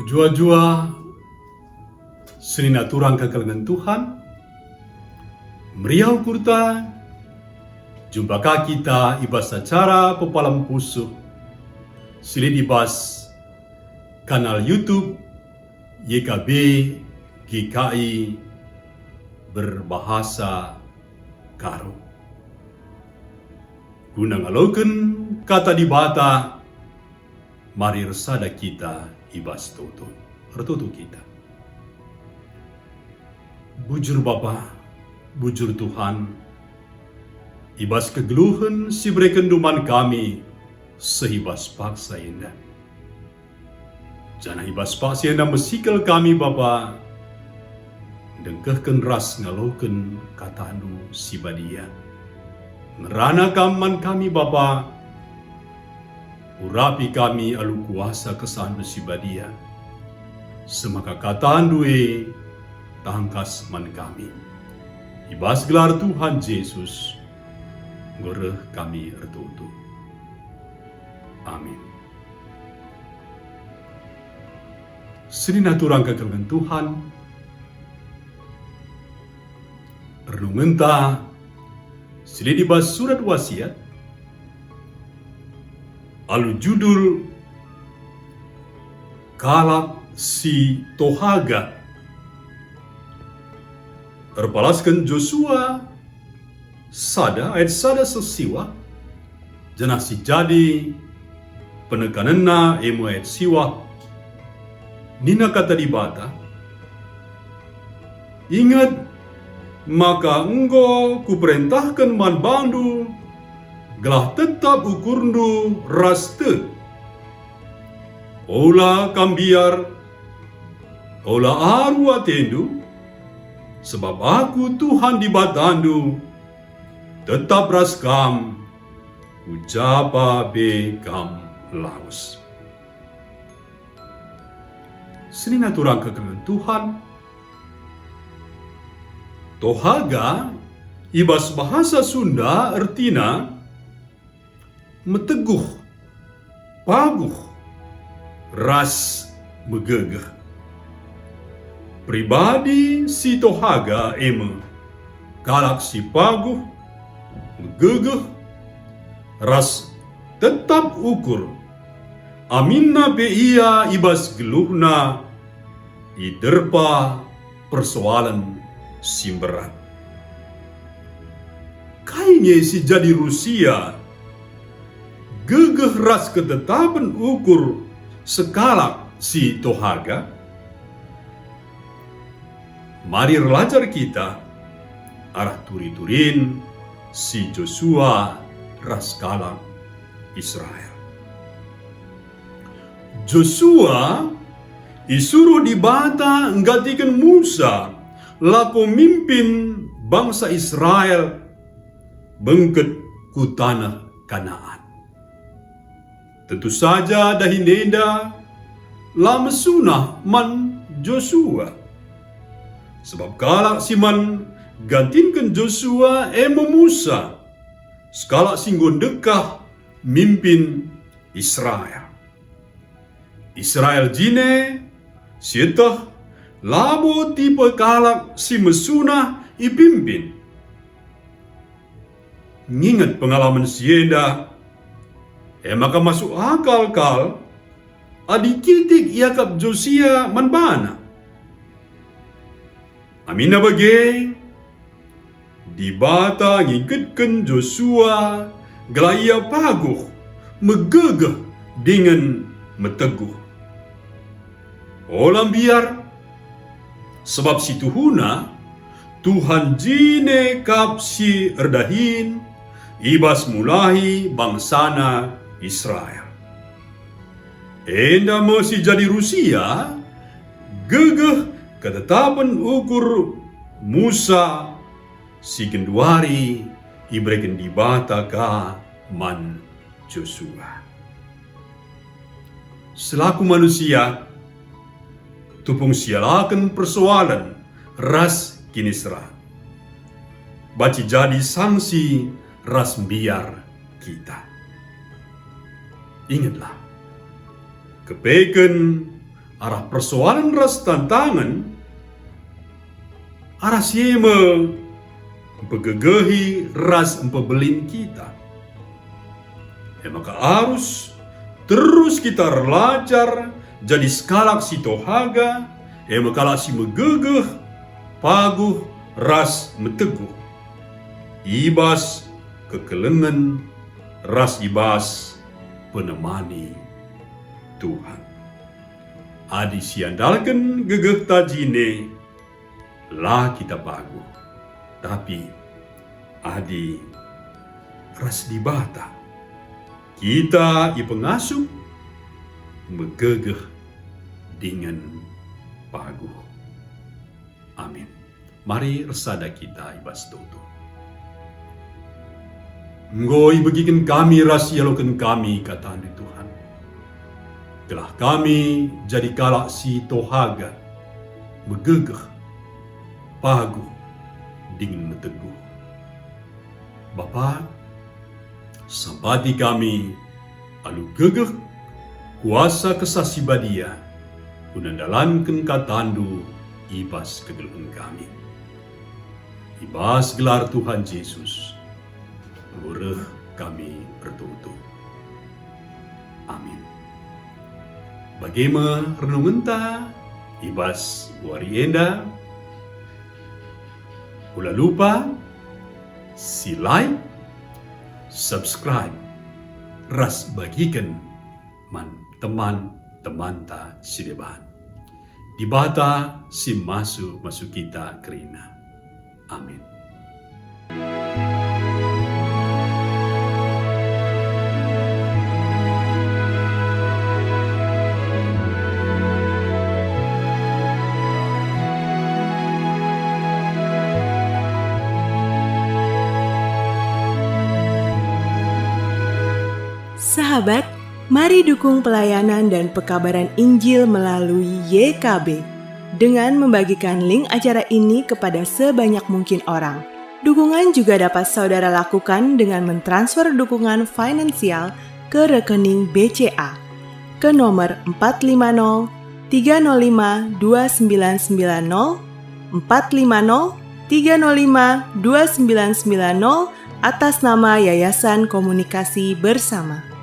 Jua-jua senina turang kekalengan Tuhan, meriau kurta, jumpa kita ibas acara pepalam pusuh, silid ibas kanal YouTube YKB GKI berbahasa Karo. Guna ngaloken kata di bata, mari resada kita ibas toto, retutu kita. Bujur Bapa, bujur Tuhan, ibas kegeluhan si berekenduman kami sehibas paksa indah. Jana ibas paksa indah mesikal kami Bapa, dengkehken ras ngaloken katandu si badia. Ngerana kaman kami Bapa, urapi kami alu kuasa kesandu si badia. Semaka katandu tangkas man kami. Ibas gelar Tuhan Yesus, ngoreh kami ertutu. Amin. Senina turang kekalengan Tuhan, renungenta silid ibas surat wasiat, alu judul kalak si tohaga. Terbalaskan Joshua ayat sada sesiwa, jenah si jadi penekananna emu ayat siwa, nina kata di bata, ingat maka engkau kuperintahkan man bandu, gelah tetap ukurndu raste. Ola kambiar, ola aru atendu, sebab aku Tuhan di batandu, tetap raskam, ucapa bekam laus. Senina turang kekalengan Tuhan, tohaga ibas bahasa Sunda artina meteguh, paguh, ras megegeh. Pribadi si tohaga eme kalak si paguh, megegeh, ras tetap ukur. Aminna be ia ibas geluhna iderpa persoalan simberan. Kayaknya si jadi Rusia gegeh ras ketetapan ukur sekalak si tohaga. Mari relajar kita arah turi-turin si Joshua ras kalak Israel. Joshua isuruh dibata nggatikan Musa la pemimpin bangsa Israel bengket ku tanah Kanaan. Tentu saja dahinenda la mesunah man Joshua. Sebab kalak siman gantinkan Joshua Musa, sekalak singgon dekah mimpin Israel. Israel jine sietah labo tipe kalak si mesunah ipimpin. Ngingat pengalaman sienda, maka masuk akal kal adi titik Yakab Josia manbana. Amina bagi dibata ngikatkan Joshua gelaya paguh megegeh dengan meteguh. Olam biar sebab si tuhuna Tuhan jine kap si erdahin ibas mulahi bangsana Israel. Enda masih jadi Rusia gegeh ketetapan ukur Musa si genduari ibreken dibata ka man Joshua. Selaku manusia tupung sialakan persoalan ras kinisra. Baci jadi sanksi ras biar kita. Ingatlah, kepeken arah persoalan ras tantangan, arah siema begegehi ras empebelin kita. Maka harus terus kita belajar jadi skalak si tohaga, maka si megegeh, paguh, ras meteguh. Ibas kekelengan, ras ibas penemani Tuhan. Adi siandalkan gegeh tajine, lah kita paguh. Tapi adi ras dibata, kita ipengasuh megegeh dengan paguh. Amin. Mari resada kita ibas tutu. Ngoi bagikan kami rasialokan kami kata Tuhan. Telah kami jadi kalak si tohaga, megegeh, paguh, dingin meteguh. Bapa, sampati kami alu gegeh kuasa kesasibadia unandalankan katandu ibas kegeluhan kami. Ibas gelar Tuhan Yesus, ureh kami bertutu. Amin. Bagaimana renungan ta ibas wari enda? Ulah lupa si like, subscribe, ras bagikan man teman-teman ta si deban. Dibata si masuk kita kerina. Amin. Sahabat, mari dukung pelayanan dan pekabaran Injil melalui YKB dengan membagikan link acara ini kepada sebanyak mungkin orang. Dukungan juga dapat saudara lakukan dengan mentransfer dukungan finansial ke rekening BCA ke nomor 450 305 2990 450 305 2990 atas nama Yayasan Komunikasi Bersama.